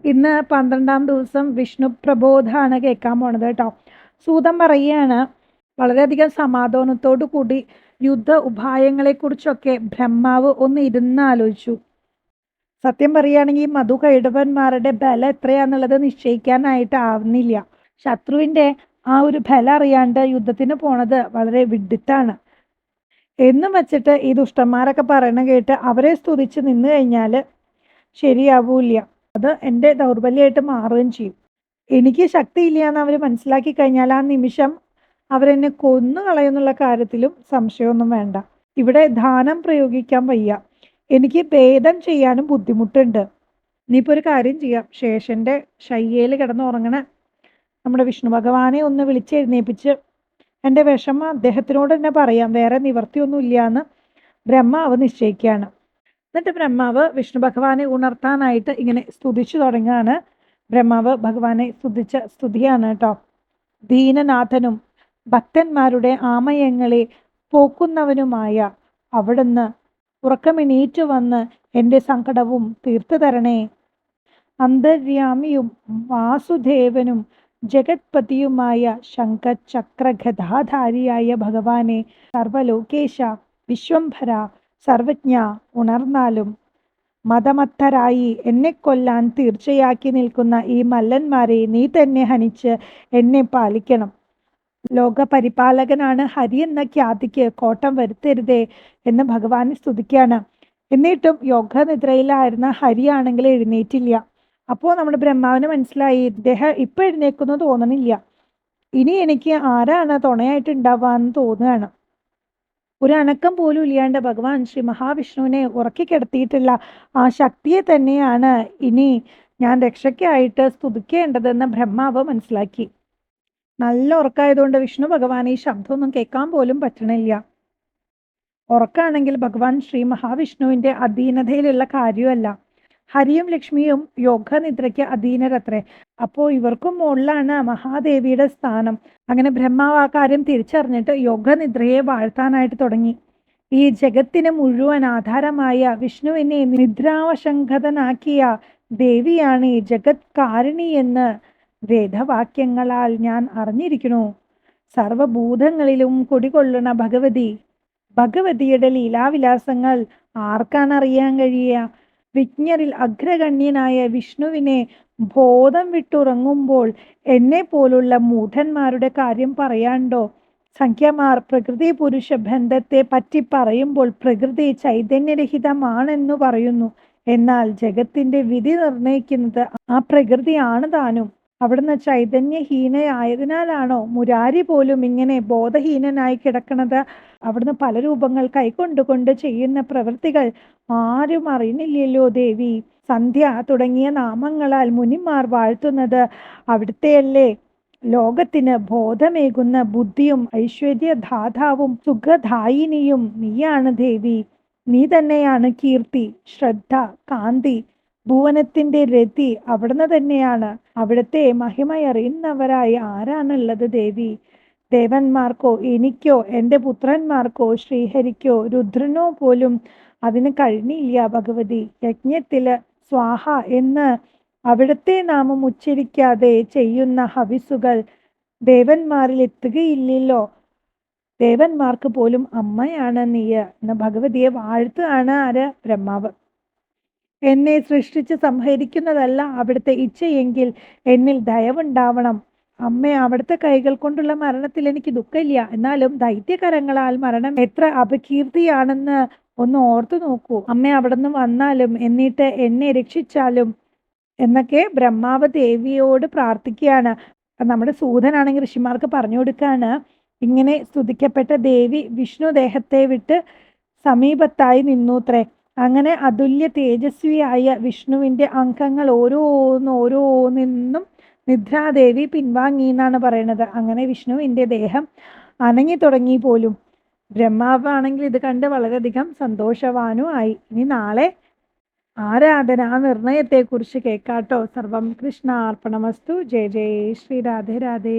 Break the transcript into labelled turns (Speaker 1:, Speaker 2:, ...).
Speaker 1: ഇന്ന് 12-ാം ദിവസം വിഷ്ണു പ്രബോധാണ് കേൾക്കാൻ പോണത് കേട്ടോ. സൂതൻ പറയുകയാണ്, വളരെയധികം സമാധാനത്തോടു കൂടി യുദ്ധ ഉപായങ്ങളെക്കുറിച്ചൊക്കെ ബ്രഹ്മാവ് ഒന്ന് ഇരുന്ന് ആലോചിച്ചു. സത്യം പറയുകയാണെങ്കിൽ മധുകൈടവന്മാരുടെ ബലം എത്രയാന്നുള്ളത് നിശ്ചയിക്കാനായിട്ട് ആവുന്നില്ല. ശത്രുവിന്റെ ആ ഒരു ബലം അറിയാണ്ട് യുദ്ധത്തിന് പോണത് വളരെ വിഡ്ഢിത്താണ്. എന്നും വെച്ചിട്ട് ഈ ദുഷ്ടന്മാരൊക്കെ പറയണ കേട്ട് അവരെ സ്തുതിച്ച് നിന്ന് കഴിഞ്ഞാൽ ശരിയാവൂല്ല. അത് എൻ്റെ ദൗർബല്യമായിട്ട് മാറുകയും ചെയ്യും. എനിക്ക് ശക്തിയില്ല എന്ന് അവർ മനസ്സിലാക്കി കഴിഞ്ഞാൽ ആ നിമിഷം അവരെന്നെ കൊന്നു കളയുന്നുള്ള കാര്യത്തിലും സംശയമൊന്നും വേണ്ട. ഇവിടെ ദാനം പ്രയോഗിക്കാൻ വയ്യ. എനിക്ക് ഭേദം ചെയ്യാനും ബുദ്ധിമുട്ടുണ്ട്. ഇനിയിപ്പോൾ ഒരു കാര്യം ചെയ്യാം. ശേഷന്റെ ശയ്യയിൽ കിടന്നുറങ്ങണ നമ്മുടെ വിഷ്ണു ഭഗവാനെ ഒന്ന് വിളിച്ചെഴുന്നേൽപ്പിച്ച് എൻ്റെ വിഷമം അദ്ദേഹത്തിനോട് തന്നെ പറയാം. വേറെ നിവർത്തിയൊന്നും ഇല്ല എന്ന് ബ്രഹ്മാവ് നിശ്ചയിക്കുകയാണ്. എന്നിട്ട് ബ്രഹ്മാവ് വിഷ്ണു ഭഗവാനെ ഉണർത്താനായിട്ട് ഇങ്ങനെ സ്തുതിച്ചു തുടങ്ങുകയാണ്. ബ്രഹ്മാവ് ഭഗവാനെ സ്തുതിച്ച സ്തുതിയാണ് കേട്ടോ. ദീനനാഥനും ഭക്തന്മാരുടെ ആമയങ്ങളെ പോക്കുന്നവനുമായ അവിടുന്ന് ഉറക്കമെണീറ്റു വന്ന് എൻ്റെ സങ്കടവും തീർത്തു തരണേ. അന്തര്യാമിയും വാസുദേവനും ജഗത്പതിയുമായ ശംഖചക്രഗദാധാരിയായ ഭഗവാനെ, സർവലോകേശ വിശ്വംഭര സർവജ്ഞ, ഉണർന്നാലും മതമത്തരായി എന്നെ കൊല്ലാൻ തീർച്ചയാക്കി നിൽക്കുന്ന ഈ മല്ലന്മാരെ നീ തന്നെ ഹനിച്ച് എന്നെ പാലിക്കണം. ലോകപരിപാലകനാണ് ഹരി എന്ന ഖ്യാതിക്ക് കോട്ടം വരുത്തരുതേ എന്ന് ഭഗവാനെ സ്തുതിക്കുകയാണ്. എന്നിട്ടും യോഗനിദ്രയിലായിരുന്ന ഹരിയാണെങ്കിൽ എഴുന്നേറ്റില്ല. അപ്പോൾ നമ്മുടെ ബ്രഹ്മാവിന് മനസ്സിലായി, ഇദ്ദേഹം ഇപ്പം എഴുന്നേക്കുന്നു തോന്നണില്ല. ഇനി എനിക്ക് ആരാണ് തുണയായിട്ട് ഉണ്ടാവാന്ന് തോന്നുകയാണ്. ഒരു അനക്കം പോലും ഇല്ലാണ്ട് ഭഗവാൻ ശ്രീ മഹാവിഷ്ണുവിനെ ഉറക്കിക്കിടത്തിയിട്ടുള്ള ആ ശക്തിയെ തന്നെയാണ് ഇനി ഞാൻ രക്ഷയ്ക്കായിട്ട് സ്തുതിക്കേണ്ടതെന്ന് ബ്രഹ്മാവ് മനസ്സിലാക്കി. നല്ല ഉറക്കമായതുകൊണ്ട് വിഷ്ണു ഭഗവാൻ ഈ ശബ്ദമൊന്നും കേൾക്കാൻ പോലും പറ്റണില്ല. ഉറക്കാണെങ്കിൽ ഭഗവാൻ ശ്രീ മഹാവിഷ്ണുവിന്റെ അധീനതയിലുള്ള കാര്യമല്ല. ഹരിയും ലക്ഷ്മിയും യോഗനിദ്രയ്ക്ക് അധീനരത്രേ. അപ്പോൾ ഇവർക്കും മുകളിലാണ് മഹാദേവിയുടെ സ്ഥാനം. അങ്ങനെ ബ്രഹ്മാവ് ആ കാര്യം തിരിച്ചറിഞ്ഞിട്ട് യോഗനിദ്രയെ വാഴ്ത്താനായിട്ട് തുടങ്ങി. ഈ ജഗത്തിന് മുഴുവൻ ആധാരമായ വിഷ്ണുവിനെ നിദ്രാവശങ്കതനാക്കിയ ദേവിയാണ് ഈ ജഗത് കാരിണി എന്ന് വേദവാക്യങ്ങളാൽ ഞാൻ അറിഞ്ഞിരിക്കുന്നു. സർവഭൂതങ്ങളിലും കുടികൊള്ളുന്ന ഭഗവതിയുടെ ലീലാവിലാസങ്ങൾ ആർക്കാണ് അറിയാൻ കഴിയുക? വിജ്ഞരിൽ അഗ്രഗണ്യനായ വിഷ്ണുവിനെ ബോധം വിട്ടുറങ്ങുമ്പോൾ എന്നെ പോലുള്ള മൂഢന്മാരുടെ കാര്യം പറയാണ്ടോ? സംഖ്യമാർ പ്രകൃതി പുരുഷ ബന്ധത്തെ പറ്റി പറയുമ്പോൾ പ്രകൃതി ചൈതന്യരഹിതമാണെന്നു പറയുന്നു. എന്നാൽ ജഗത്തിന്റെ വിധി നിർണയിക്കുന്നത് ആ പ്രകൃതിയാണ് താനും. അവിടുന്ന് ചൈതന്യഹീനയായതിനാലാണോ മുരാരി പോലും ഇങ്ങനെ ബോധഹീനനായി കിടക്കണത്? അവിടുന്ന് പല രൂപങ്ങൾ കൈകൊണ്ടുകൊണ്ട് ചെയ്യുന്ന പ്രവൃത്തികൾ ആരും അറിയുന്നില്ലല്ലോ ദേവി. സന്ധ്യ തുടങ്ങിയ നാമങ്ങളാൽ മുനിമാർ വാഴ്ത്തുന്നത് അവിടുത്തെയല്ലേ? ലോകത്തിന് ബോധമേകുന്ന ബുദ്ധിയും ഐശ്വര്യദാതാവും സുഖദായിനിയും നീയാണ് ദേവി. നീ തന്നെയാണ് കീർത്തി, ശ്രദ്ധ, കാന്തി, ഭുവനത്തിന്റെ രതി അവിടുന്ന് തന്നെയാണ്. അവിടുത്തെ മഹിമയറിയുന്നവരായി ആരാണുള്ളത് ദേവി? ദേവന്മാർക്കോ എനിക്കോ എൻ്റെ പുത്രന്മാർക്കോ ശ്രീഹരിക്കോ രുദ്രനോ പോലും അതിന് കഴിഞ്ഞില്ല ഭഗവതി. യജ്ഞത്തില് സ്വാഹ എന്ന് അവിടുത്തെ നാമം ഉച്ചരിക്കാതെ ചെയ്യുന്ന ഹവിസുകൾ ദേവന്മാരിൽ എത്തുകയില്ലല്ലോ. ദേവന്മാർക്ക് പോലും അമ്മയാണ് നീ എന്ന ഭഗവതിയെ വാഴ്ത്തുകയാണ് ആര്? ബ്രഹ്മാവ്. എന്നെ സൃഷ്ടിച്ച് സംഹരിക്കുന്നതല്ല അവിടുത്തെ ഇച്ഛയെങ്കിൽ എന്നിൽ ദയവുണ്ടാവണം. അമ്മേ, അവിടുത്തെ കൈകൾ കൊണ്ടുള്ള മരണത്തിൽ എനിക്ക് ദുഃഖമില്ല. എന്നാലും ദൈത്യകരങ്ങളാൽ മരണം എത്ര അപകീർത്തിയാണെന്ന് ഒന്ന് ഓർത്തു നോക്കൂ. അമ്മ അവിടുന്ന് വന്നാലും എന്നിട്ട് എന്നെ രക്ഷിച്ചാലും എന്നൊക്കെ ബ്രഹ്മാവ് ദേവിയോട് പ്രാർത്ഥിക്കുകയാണ്. നമ്മുടെ സൂതനാണെങ്കിൽ ഋഷിമാർക്ക് പറഞ്ഞു കൊടുക്കാണ്, ഇങ്ങനെ സ്തുതിക്കപ്പെട്ട ദേവി വിഷ്ണു ദേഹത്തെ വിട്ട് സമീപത്തായി നിന്നൂത്രേ. അങ്ങനെ അതുല്യ തേജസ്വിയായ വിഷ്ണുവിന്റെ അംഗങ്ങൾ ഓരോന്നിന്നും നിദ്രാദേവി പിൻവാങ്ങി എന്നാണ് പറയുന്നത്. അങ്ങനെ വിഷ്ണുവിന്റെ ദേഹം അനങ്ങി തുടങ്ങി പോലും. ബ്രഹ്മാവാണെങ്കിൽ ഇത് കണ്ട് വളരെയധികം സന്തോഷവാനും ആയി. ഇനി നാളെ ആരാധന നിർണയത്തെക്കുറിച്ച് കേൾക്കാട്ടോ. സർവം കൃഷ്ണാർപ്പണമസ്തു. ജയ ജയ ശ്രീ രാധേ രാധേ.